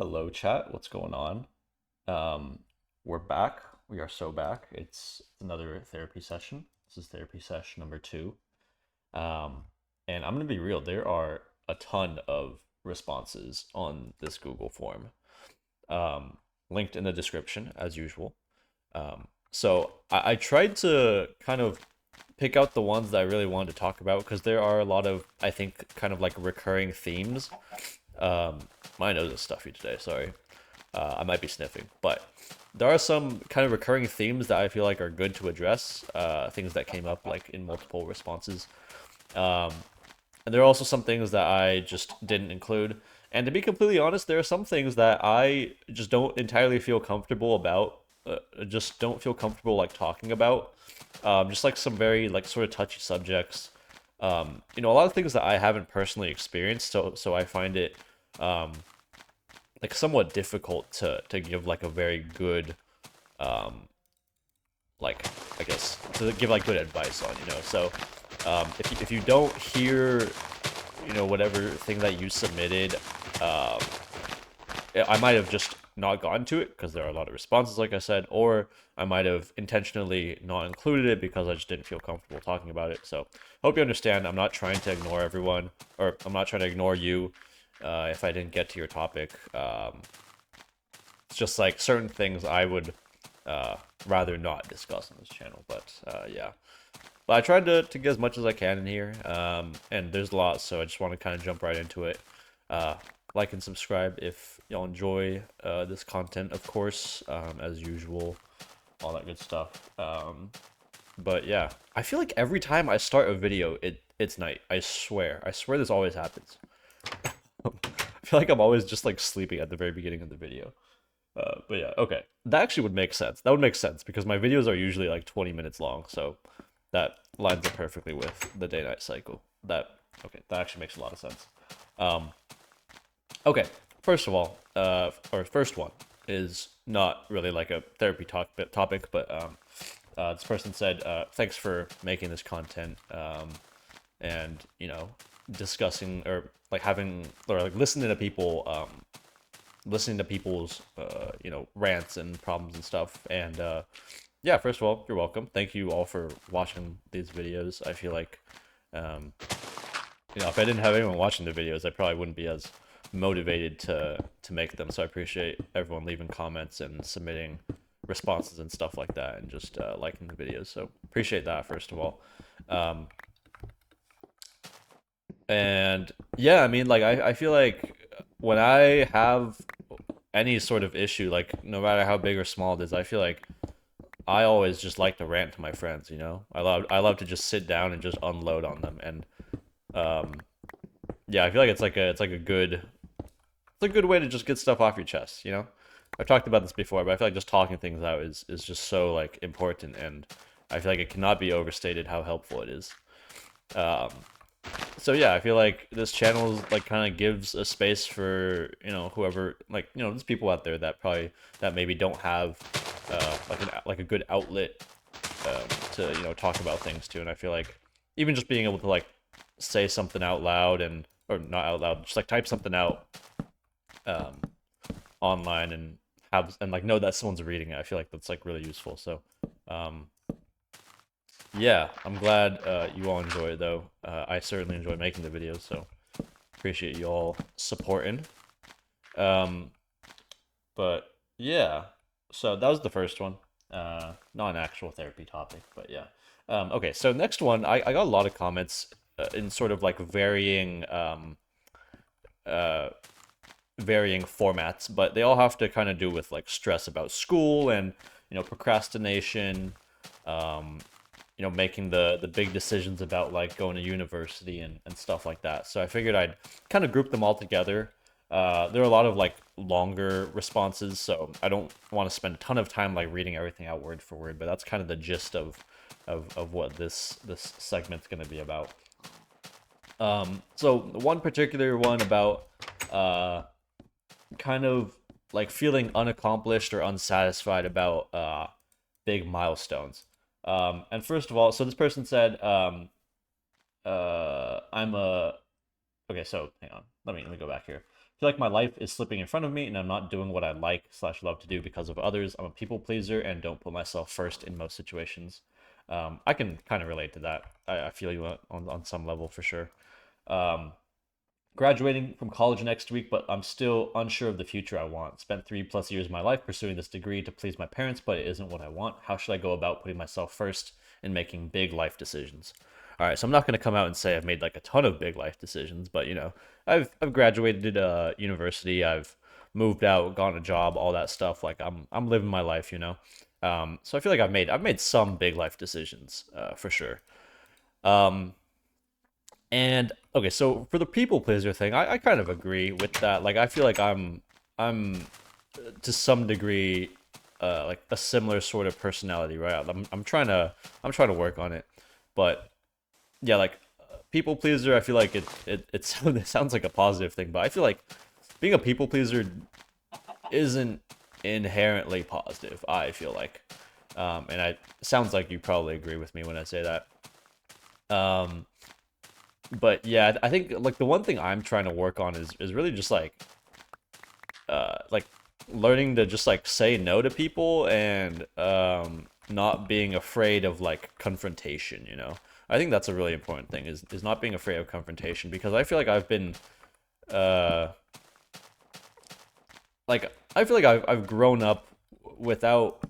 Hello, chat. What's going on? Um, we're back. We are so back. It's another therapy session. This is therapy session number two. Um, and I'm gonna be real. There are a ton of responses on this Google form, um, linked in the description as usual. So I tried to kind of pick out the ones that I really wanted to talk about because there are a lot of, I think, kind of like recurring themes. Um, my nose is stuffy today. Sorry. I might be sniffing, but there are some kind of recurring themes that I feel like are good to address. Things that came up like in multiple responses, um, and there are also some things that I just didn't include. And to be completely honest, there are some things that I just don't entirely feel comfortable about. Just don't feel comfortable like talking about. Just like some very like sort of touchy subjects. A lot of things that I haven't personally experienced, so I find it um, like somewhat difficult to give like a very good um like I guess to give like good advice on, so if you don't hear whatever thing that you submitted, um I might have just not gotten to it because there are a lot of responses like I said, or I might have intentionally not included it because I just didn't feel comfortable talking about it. So hope you understand. I'm not trying to ignore everyone, or I'm not trying to ignore you if I didn't get to your topic. It's just like certain things I would rather not discuss on this channel. But yeah. But I tried to get as much as I can in here. And there's a lot, so I just want to kind of jump right into it. Uh, like and subscribe if y'all enjoy this content, of course, as usual, all that good stuff. But yeah, I feel like every time I start a video, it's night. I swear this always happens. I feel like I'm always just like sleeping at the very beginning of the video. But yeah, okay. That actually would make sense. That would make sense because my videos are usually like 20 minutes long, so that lines up perfectly with the day-night cycle. That actually makes a lot of sense. Um, okay, first of all, or first one is not really like a therapy topic, but this person said, "Thanks for making this content, and discussing or like having or like listening to people's rants and problems and stuff. And yeah, first of all, you're welcome. Thank you all for watching these videos. I feel like um, if I didn't have anyone watching the videos, I probably wouldn't be as motivated to make them. So I appreciate everyone leaving comments and submitting responses and stuff like that, and just liking the videos. So appreciate that first of all. Um, and yeah, I mean, like I feel like when I have any sort of issue, like no matter how big or small it is, I feel like I always just like to rant to my friends. I love to just sit down and just unload on them. And um, yeah, I feel like it's a good way to just get stuff off your chest. I've talked about this before, but I feel like just talking things out is just so like important, and I feel like it cannot be overstated how helpful it is. Um, so yeah, I feel like this channel like kind of gives a space for whoever, like there's people out there that maybe don't have like a good outlet to talk about things too. And I feel like even just being able to like say something out loud, and or not out loud, just like type something out um, online and have and like know that someone's reading it. I feel like that's like really useful. So um, yeah, I'm glad you all enjoy it though. I certainly enjoy making the videos, so appreciate you all supporting. Um, but yeah, so that was the first one. Not an actual therapy topic, but yeah. Okay, so next one, I got a lot of comments in sort of like uh, varying formats, but they all have to kind of do with like stress about school and procrastination, um, making the big decisions about like going to university and stuff like that. So I figured I'd kind of group them all together. There are a lot of like longer responses, so I don't want to spend a ton of time like reading everything out word for word, but that's kind of the gist of what this segment's going to be about. So one particular one about uh kind of like feeling unaccomplished or unsatisfied about big milestones. And first of all, so this person said, I'm a okay. So hang on, let me go back here. feel like my life is slipping in front of me and I'm not doing what I like slash love to do because of others. I'm a people pleaser and don't put myself first in most situations. I can kind of relate to that. I feel you on some level for sure. Um, Graduating from college next week, but I'm still unsure of the future I want. Spent 3+ years of my life pursuing this degree to please my parents, but it isn't what I want. How should I go about putting myself first and making big life decisions? All right, so I'm not going to come out and say I've made like a ton of big life decisions, but I've graduated university, I've moved out, gotten a job, all that stuff. Like I'm living my life, you know. So I feel like I've made some big life decisions, for sure. Um, and okay, so for the people pleaser thing, I kind of agree with that. Like I feel like I'm to some degree like a similar sort of personality, right? I'm trying to work on it. But yeah, like people pleaser, I feel like it sounds like a positive thing, but I feel like being a people pleaser isn't inherently positive, I feel like. And I sounds like you probably agree with me when I say that. Um but yeah, I think like the one thing I'm trying to work on is really just like learning to just like say no to people and not being afraid of like confrontation, you know. I think that's a really important thing is not being afraid of confrontation because I feel like I've been uh like I feel like I've grown up without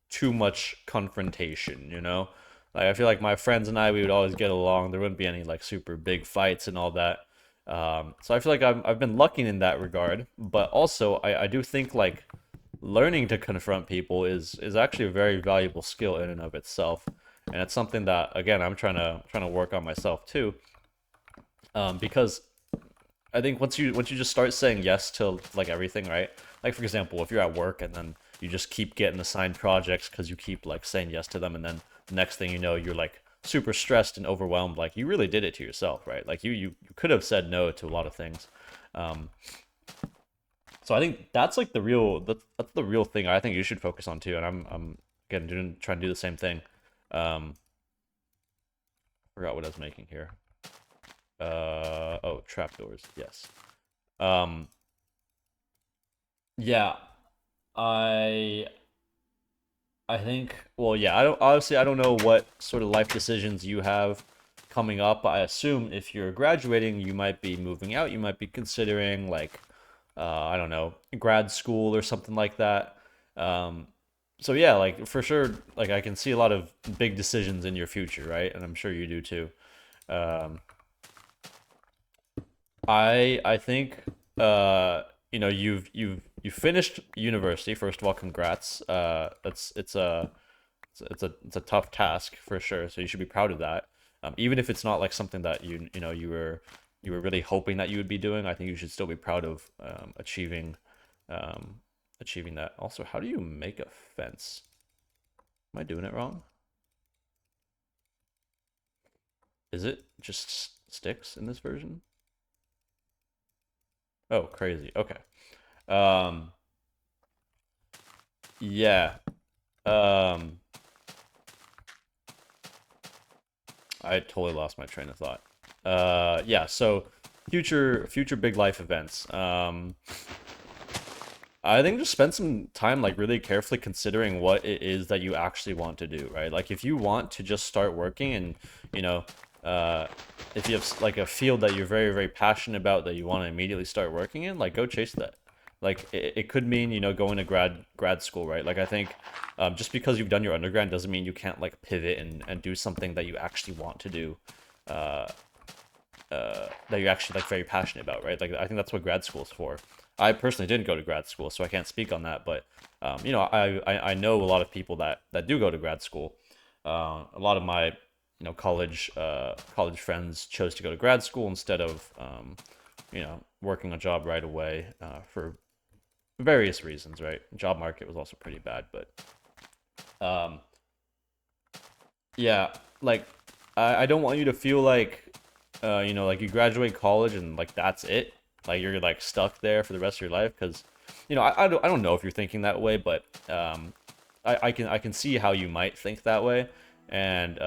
too much confrontation, you know? Like I feel like my friends and I we would always get along. There wouldn't be any like super big fights and all that. So I feel like I've been lucky in that regard, but also I do think like learning to confront people is actually a very valuable skill in and of itself, and it's something that again I'm trying to work on myself too. Because I think once you just start saying yes to like everything, right? Like for example, if you're at work and then you just keep getting assigned projects because you keep like saying yes to them, and then the next thing you know, you're like super stressed and overwhelmed. Like you really did it to yourself, right? Like you could have said no to a lot of things. Um, so I think that's like that's the real thing I think you should focus on too. And I'm again trying to do the same thing. Um, Forgot what I was making here. Oh, trapdoors. Yes. Um, yeah, I I think, well, yeah, I don't obviously I don't know what sort of life decisions you have coming up. I assume if you're graduating, you might be moving out, you might be considering like I don't know, grad school or something like that. Um so yeah, like for sure, like I can see a lot of big decisions in your future, right? And I'm sure you do too. Um I think uh you've finished university. First of all, congrats. It's a tough task for sure. So you should be proud of that. Even if it's not like something that you were really hoping that you would be doing, I think you should still be proud of um, achieving that. Also, how do you make a fence? Am I doing it wrong? Is it just sticks in this version? Oh, crazy. Okay. Um, yeah. Um, I totally lost my train of thought. Yeah. So future big life events. I think just spend some time like really carefully considering what it is that you actually want to do, right? Like if you want to just start working and, you know, uh if you have like a field that you're very, very passionate about that you want to immediately start working in, like go chase that. Like it could mean, going to grad school, right? Like I think just because you've done your undergrad doesn't mean you can't like pivot and do something that you actually want to do. Uh that you're actually like very passionate about, right? Like I think that's what grad school is for. I personally didn't go to grad school, so I can't speak on that. But I know a lot of people that do go to grad school. A lot of my college friends chose to go to grad school instead of working a job right away for various reasons, right? Job market was also pretty bad, but um, yeah, like I don't want you to feel like like you graduate college and like that's it. Like you're like stuck there for the rest of your life because I don't know if you're thinking that way, but I can see how you might think that way. And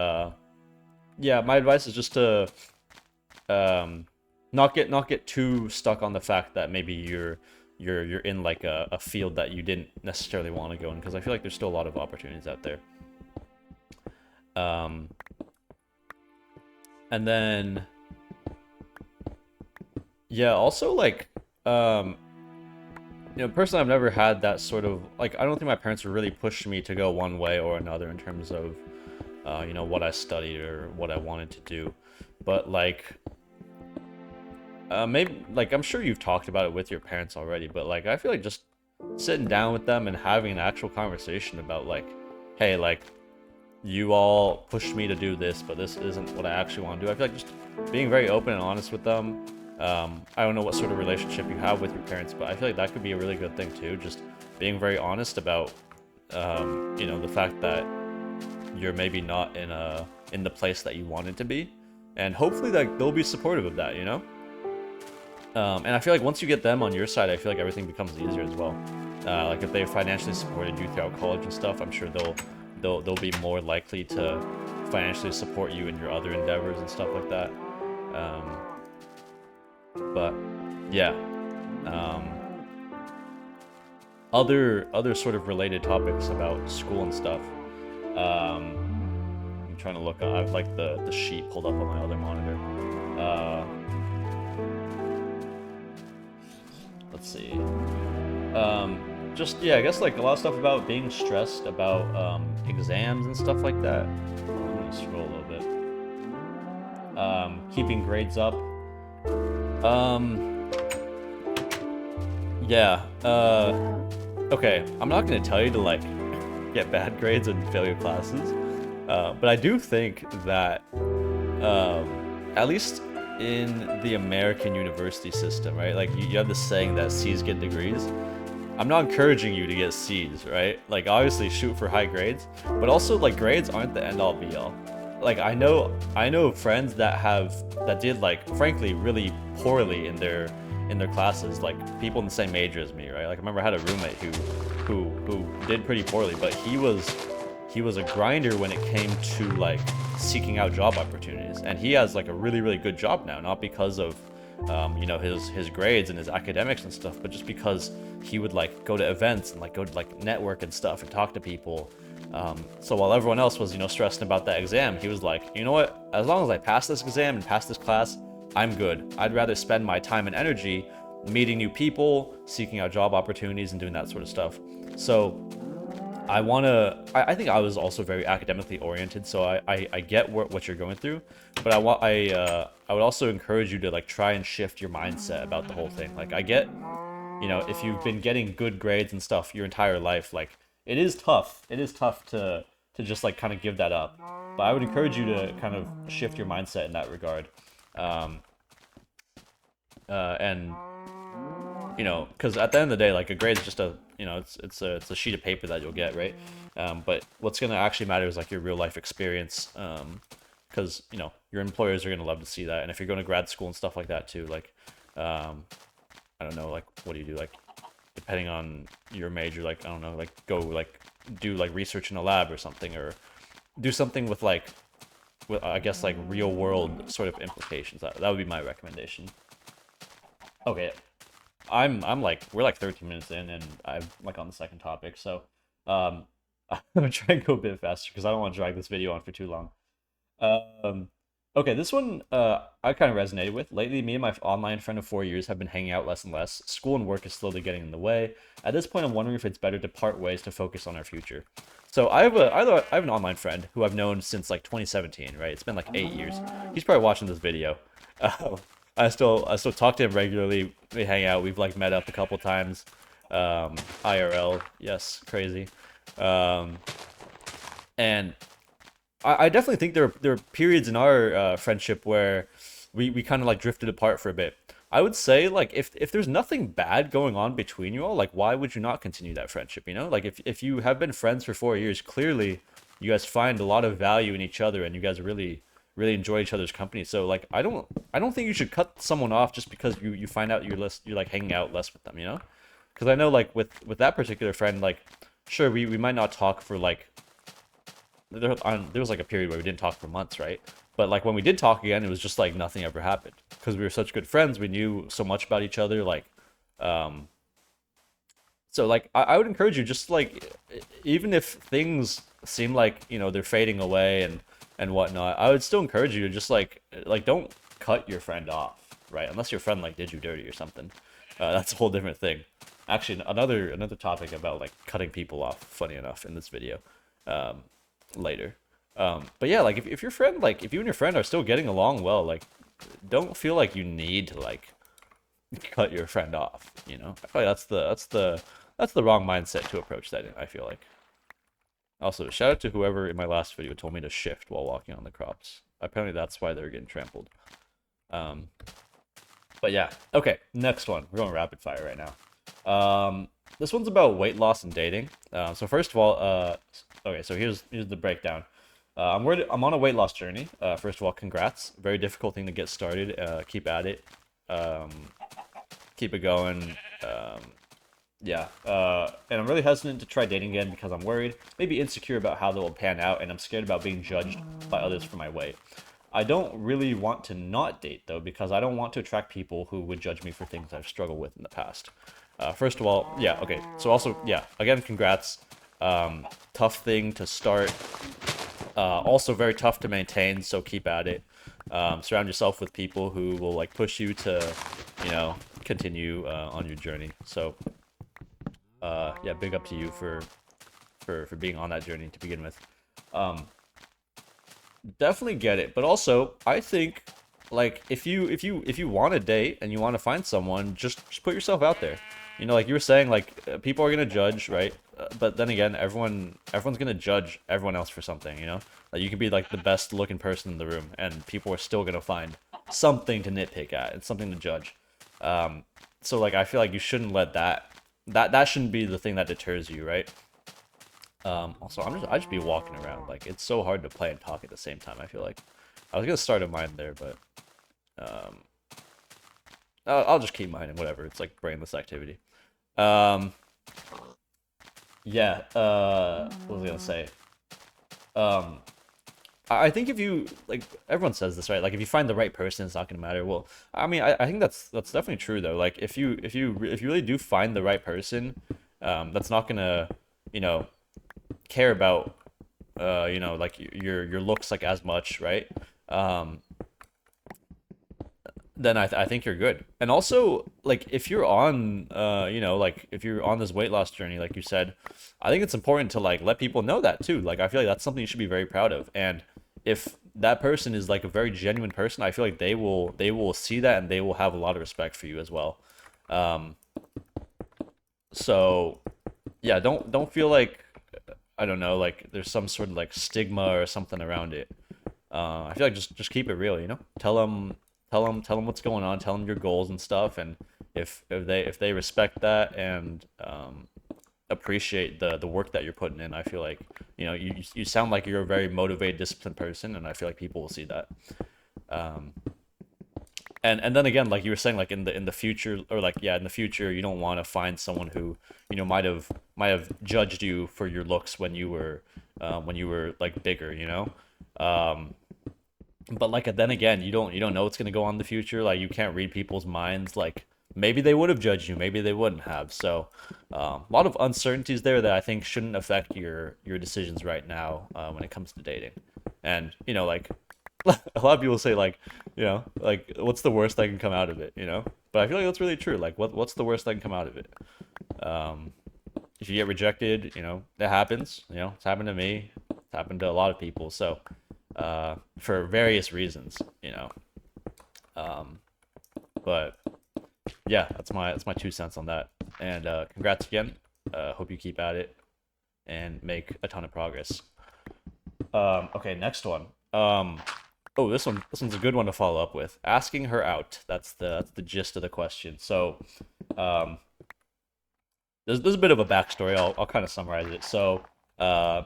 yeah, my advice is just to um not get too stuck on the fact that maybe you're in like a field that you didn't necessarily want to go in, because I feel like there's still a lot of opportunities out there. Um, and then yeah, also like personally, I've never had that sort of like, I don't think my parents really pushed me to go one way or another in terms of what I studied or what I wanted to do. But like maybe like I'm sure you've talked about it with your parents already, but like I feel like just sitting down with them and having an actual conversation about like, hey, like you all pushed me to do this, but this isn't what I actually want to do. I feel like just being very open and honest with them. I don't know what sort of relationship you have with your parents, but I feel like that could be a really good thing too. Just being very honest about, the fact that you're maybe not in the place that you wanted to be, and hopefully that they'll be supportive of that. And I feel like once you get them on your side, I feel like everything becomes easier as well. Like if they financially supported you throughout college and stuff, I'm sure they'll be more likely to financially support you in your other endeavors and stuff like that. But yeah, other sort of related topics about school and stuff. I'm trying to look. I've like the sheet pulled up on my other monitor. Let's see. Just yeah, I guess like a lot of stuff about being stressed about exams and stuff like that. I'm gonna scroll a little bit. Keeping grades up. Yeah. Okay. I'm not gonna tell you to like get bad grades and fail your classes, but I do think that at least in the American university system, right? Like you have this saying that C's get degrees. I'm not encouraging you to get C's, right? Like obviously shoot for high grades, but also like grades aren't the end all be all. Like I know friends that did like frankly really poorly in their classes, like people in the same major as me, right? Like I remember I had a roommate who did pretty poorly, but he was a grinder when it came to like seeking out job opportunities, and he has like a really good job now, not because of his grades and his academics and stuff, but just because he would like go to events and like go to like network and stuff and talk to people. So while everyone else was stressing about that exam, he was like, you know what, as long as I pass this exam and pass this class, I'm good. I'd rather spend my time and energy meeting new people, seeking out job opportunities, and doing that sort of stuff. So I think I was also very academically oriented, so I get what you're going through, but I would also encourage you to like try and shift your mindset about the whole thing. Like I get, if you've been getting good grades and stuff your entire life, like it is tough. It is tough to just like kind of give that up. But I would encourage you to kind of shift your mindset in that regard. And because at the end of the day, like a grade is just it's a sheet of paper that you'll get, right? But what's gonna actually matter is like your real life experience, because your employers are gonna love to see that, and if you're going to grad school and stuff like that too, like I don't know, like what do you do, like depending on your major, like I don't know, like go like do like research in a lab or something, or do something with like I guess like real world sort of implications. That would be my recommendation. Okay, I'm like we're like 13 minutes in, and I'm like on the second topic, so I'm gonna try and go a bit faster because I don't want to drag this video on for too long. Um, okay, this one I kind of resonated with. Lately, me and my online friend of 4 years have been hanging out less and less. School and work is slowly getting in the way. At this point, I'm wondering if it's better to part ways to focus on our future. So I have an online friend who I've known since like 2017, right? It's been like 8 years. He's probably watching this video. I still talk to him regularly. We hang out. We've like met up a couple times. IRL, yes, crazy. And I definitely think there are periods in our friendship where we kind of like drifted apart for a bit. I would say like if there's nothing bad going on between you all, like why would you not continue that friendship? Like if you have been friends for 4 years, clearly you guys find a lot of value in each other, and you guys really enjoy each other's company. So like I don't think you should cut someone off just because you find out you're like hanging out less with them, Because I know like with that particular friend, like sure we might not talk for like there was like a period where we didn't talk for months, right? But like when we did talk again, it was just like nothing ever happened. because we were such good friends, we knew so much about each other. Like, um, so like I would encourage you, just like even if things seem like they're fading away and whatnot, I would still encourage you to just like don't cut your friend off, right? Unless your friend like did you dirty or something. That's a whole different thing. Actually, another topic about like cutting people off. Funny enough, in this video, um, later. But yeah, like if your friend, like if you and your friend are still getting along well, like don't feel like you need to like cut your friend off. I feel like that's the wrong mindset to approach that in, I feel like. Also, shout out to whoever in my last video told me to shift while walking on the crops. Apparently that's why they're getting trampled. Um, but yeah, okay, next one. We're going rapid fire right now. This one's about weight loss and dating. So first of all, okay, so here's the breakdown. I'm on a weight loss journey. First of all, congrats. Very difficult thing to get started. Keep at it. Um, Keep it going. Yeah. And I'm really hesitant to try dating again because I'm worried, maybe insecure about how they will pan out, and I'm scared about being judged by others for my weight. I don't really want to not date though, because I don't want to attract people who would judge me for things I've struggled with in the past. First of all, yeah, okay. So also, yeah, again, congrats. Tough thing to start. Also very tough to maintain, so keep at it. Surround yourself with people who will like push you to, continue on your journey. So, yeah, big up to you for being on that journey to begin with. Um, Definitely get it, but also I think like if you want to date and you want to find someone, just put yourself out there. Like you were saying, like people are gonna judge, right? But then again, everyone's gonna judge everyone else for something. Like you could be like the best looking person in the room, and people are still gonna find something to nitpick at and something to judge. So like I feel like you shouldn't let that shouldn't be the thing that deters you, right? Also, I just be walking around. Like it's so hard to play and talk at the same time. I feel like I was gonna start a mine there, but um, I'll just keep mining. Whatever. It's like brainless activity. Um, yeah. What was I gonna say? Um, I think if you like, everyone says this, right? Like if you find the right person, it's not gonna matter. Well, I mean, I think that's definitely true though. Like if you really do find the right person, that's not gonna you know care about like your looks like as much, right? Um, then I think you're good. And also, like if you're on like if you're on this weight loss journey, like you said, I think it's important to like let people know that too. Like I feel like that's something you should be very proud of. And if that person is like a very genuine person, I feel like they will see that and they will have a lot of respect for you as well. Um, so yeah, don't feel like I don't know, like there's some sort of like stigma or something around it. I feel like just keep it real, tell them what's going on, tell them your goals and stuff, and if they respect that and appreciate the work that you're putting in, I feel like you sound like you're a very motivated, disciplined person, and I feel like people will see that. Um, and then again, like you were saying, like in the future, or like yeah, in the future, you don't want to find someone who might have judged you for your looks when you were like bigger, um but like then again, you don't know what's going to go on in the future. Like you can't read people's minds. Like maybe they would have judged you, maybe they wouldn't have. So a lot of uncertainties there that I think shouldn't affect your decisions right now when it comes to dating. And like a lot of people say like what's the worst that can come out of it, but I feel like that's really true. Like what's the worst that can come out of it? um if you get rejected, it happens. It's happened to me, it's happened to a lot of people. So for various reasons, um but yeah, that's my 2 cents on that. And congrats again. Hope you keep at it and make a ton of progress. Okay, next one. Oh, this one's a good one to follow up with. Asking her out. That's the gist of the question. So, um, there's a bit of a backstory. I'll kind of summarize it. So, uh,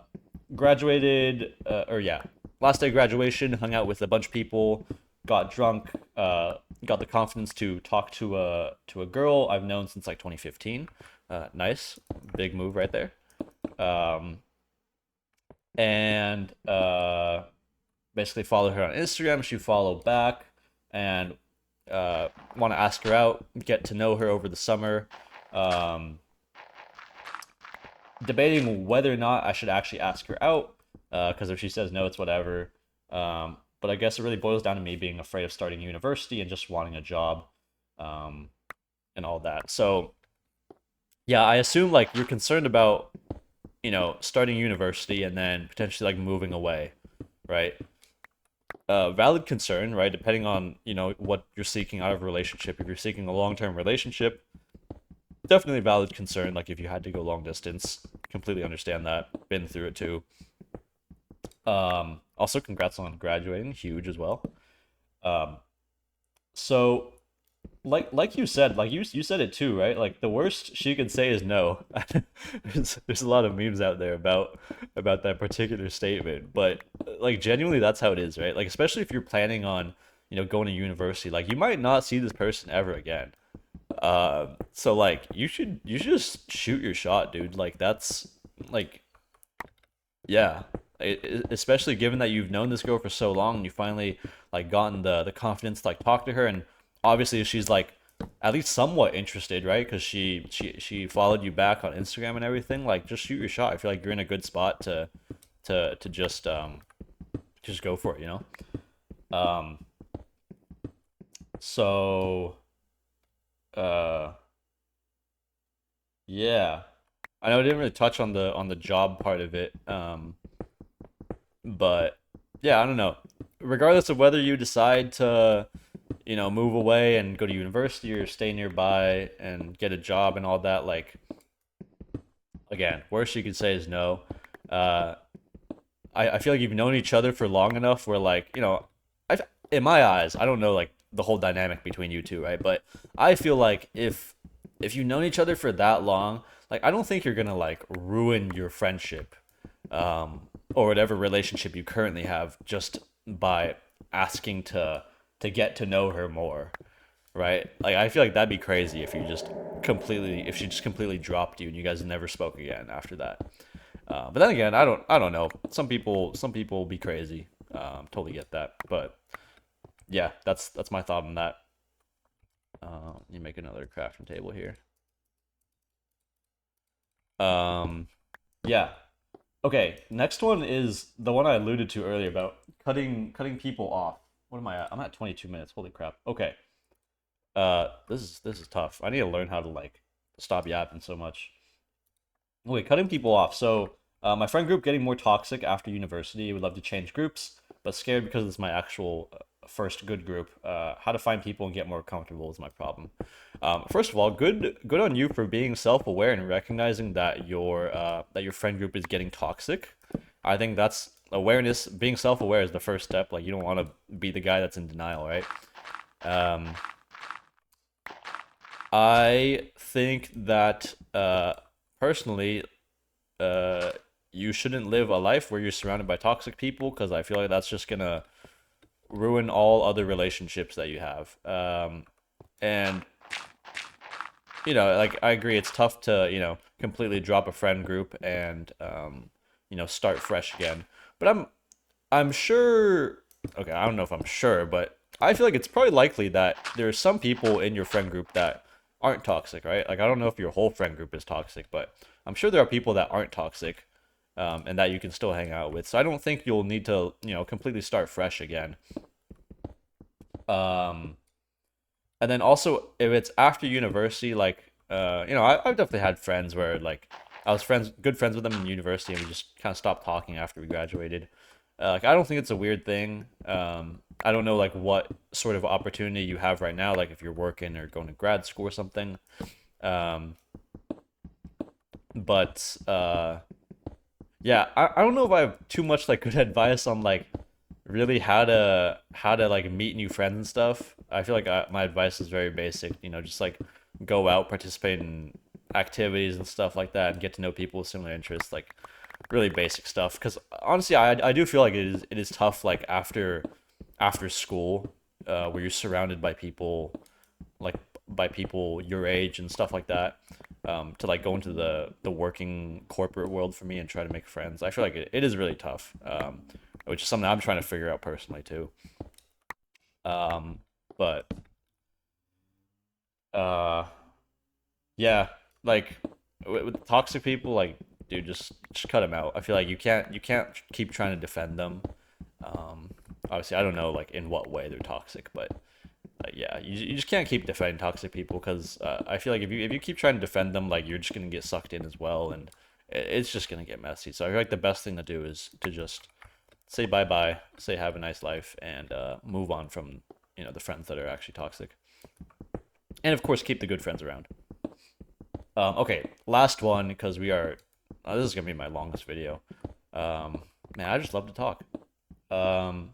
graduated, or yeah, last day of graduation, hung out with a bunch of people, got drunk, got the confidence to talk to a girl I've known since like 2015. Nice, big move right there. Um, and basically followed her on Instagram. She followed back, and want to ask her out, get to know her over the summer. Um, Debating whether or not I should actually ask her out, because if she says no, it's whatever. But I guess it really boils down to me being afraid of starting university and just wanting a job, um, and all that. So yeah, I assume like you're concerned about starting university and then potentially like moving away, right? Valid concern, right? Depending on what you're seeking out of a relationship. If you're seeking a long-term relationship, definitely valid concern. Like if you had to go long distance, completely understand that. Been through it too. Also, congrats on graduating, huge as well. Um, so like you said, like you said it too, right? Like the worst she could say is no. There's a lot of memes out there about that particular statement, but like genuinely, that's how it is, right? Like especially if you're planning on going to university, like you might not see this person ever again. So like you should just shoot your shot, dude. Like that's like yeah. Especially given that you've known this girl for so long and you finally like gotten the confidence to like talk to her, and obviously she's like at least somewhat interested, right? Because she followed you back on Instagram and everything. Like just shoot your shot. I feel like you're in a good spot to just go for it, um so uh yeah, I know I didn't really touch on the job part of it. But yeah, I don't know. Regardless of whether you decide to, move away and go to university or stay nearby and get a job and all that, like again, worst you could say is no. Uh, I feel like you've known each other for long enough where like, I in my eyes, I don't know like the whole dynamic between you two, right? But I feel like if you've known each other for that long, like I don't think you're gonna like ruin your friendship, or whatever relationship you currently have just by asking to get to know her more, right? Like I feel like that'd be crazy if she just completely dropped you and you guys never spoke again after that. But then again, I don't know. Some people be crazy. Totally get that. But yeah, that's my thought on that. You make another crafting table here. Um, yeah. Okay, next one is the one I alluded to earlier about cutting people off. What am I at? I'm at 22 minutes. Holy crap. Okay. This is tough. I need to learn how to like stop yapping so much. Okay, cutting people off. So, my friend group getting more toxic after university. Would love to change groups, but scared because it's my actual first good group. How to find people and get more comfortable is my problem. First of all, good on you for being self-aware and recognizing that your friend group is getting toxic. I think that's awareness. Being self-aware is the first step. Like you don't want to be the guy that's in denial, right? Um, I think that personally, uh, you shouldn't live a life where you're surrounded by toxic people because I feel like that's just gonna ruin all other relationships that you have. And like I agree, it's tough to completely drop a friend group and start fresh again. But I'm sure. Okay, I don't know if I'm sure, but I feel like it's probably likely that there are some people in your friend group that aren't toxic, right? Like I don't know if your whole friend group is toxic, but I'm sure there are people that aren't toxic, and that you can still hang out with. So I don't think you'll need to completely start fresh again. Um, and then also if it's after university, like I've definitely had friends where like I was good friends with them in university, and we just kind of stopped talking after we graduated. Like I don't think it's a weird thing. I don't know like what sort of opportunity you have right now, like if you're working or going to grad school or something. Um, but yeah, I don't know if I have too much like good advice on like really how to like meet new friends and stuff. I feel like my advice is very basic. Just like go out, participate in activities and stuff like that, and get to know people with similar interests. Like really basic stuff. Because honestly, I do feel like it is tough. Like after school, where you're surrounded like by people your age and stuff like that. To like go into the working corporate world for me and try to make friends. I feel like it is really tough. Which is something I'm trying to figure out personally too. Um, but Uh, yeah, like with toxic people, like dude, just cut them out. I feel like you can't keep trying to defend them. Um, Obviously, I don't know like in what way they're toxic, but yeah, you just can't keep defending toxic people because I feel like if you keep trying to defend them, like you're just gonna get sucked in as well, and it's just gonna get messy. So I feel like the best thing to do is to just say bye bye, say have a nice life, and move on from the friends that are actually toxic, and of course keep the good friends around. Okay, last one because we are. This is gonna be my longest video. Man, I just love to talk. Um,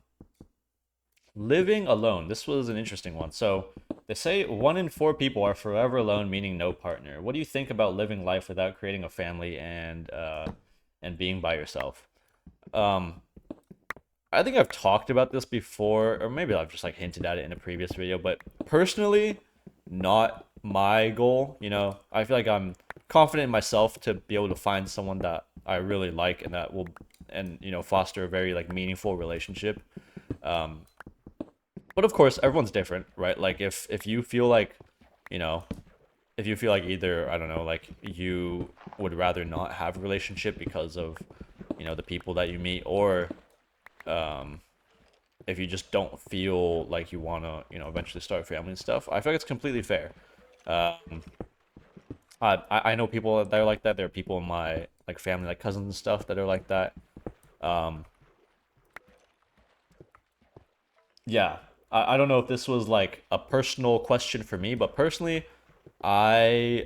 Living alone. This was an interesting one. So they say 1 in 4 people are forever alone, meaning no partner. What do you think about living life without creating a family and being by yourself? Um, I think I've talked about this before, or maybe I've just like hinted at it in a previous video, but personally, not my goal. I feel like I'm confident in myself to be able to find someone that I really like and that will and foster a very like meaningful relationship. Um, but of course, everyone's different, right? Like if you feel like, you know, if you feel like either, I don't know, like you would rather not have a relationship because of, the people that you meet, or um if you just don't feel like you want to, eventually start a family and stuff, I feel like it's completely fair. Um, I know people that are like that. There are people in my like family, like cousins and stuff, that are like that. Um, yeah, I don't know if this was like a personal question for me, but personally, I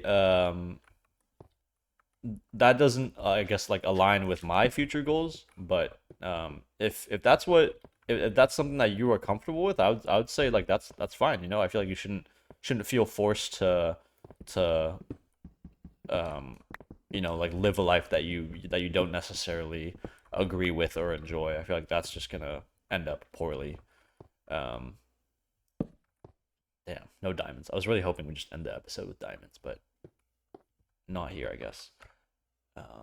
that doesn't I guess like align with my future goals. But if that's if that's something that you are comfortable with, I would say like that's fine. I feel like you shouldn't feel forced to um like live a life that you don't necessarily agree with or enjoy. I feel like that's just gonna end up poorly. Um, Damn, no diamonds. I was really hoping we just end the episode with diamonds, but not here, I guess.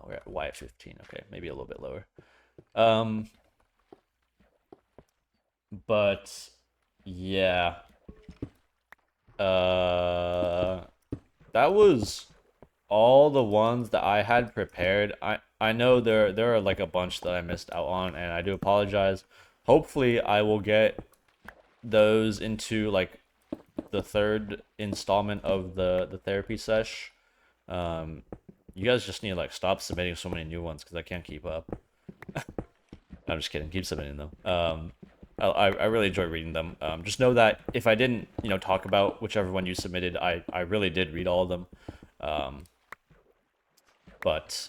We're at Y at 15. Okay, maybe a little bit lower. Um, but yeah. Uh, that was all the ones that I had prepared. I know there are like a bunch that I missed out on, and I do apologize. Hopefully, I will get those into like the third installment of the therapy sesh. Um, you guys just need to like stop submitting so many new ones because I can't keep up. I'm just kidding. Keep submitting them. I really enjoy reading them. Just know that if I didn't, talk about whichever one you submitted, I really did read all of them. Um, but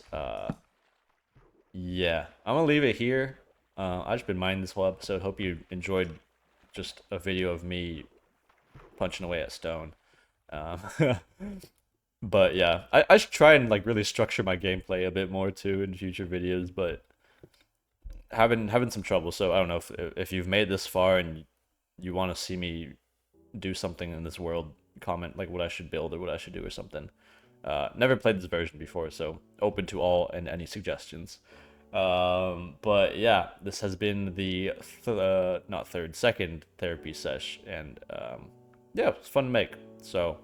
yeah, I'm gonna leave it here. I've just been minding this whole episode. Hope you enjoyed just a video of me punching away at stone. Um, but yeah, I should try and like really structure my gameplay a bit more too in future videos, but having some trouble. So I don't know if you've made this far and you want to see me do something in this world, comment like what I should build or what I should do or something. Never played this version before, so open to all and any suggestions. But yeah, this has been the not third, second therapy sesh, and yeah, it's fun to make. So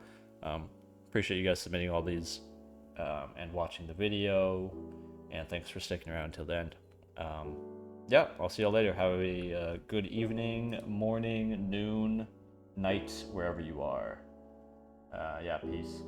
um, appreciate you guys submitting all these and watching the video, and thanks for sticking around till the end. Um, yeah, I'll see y'all later. Have a good evening, morning, noon, night, wherever you are. Yeah, peace.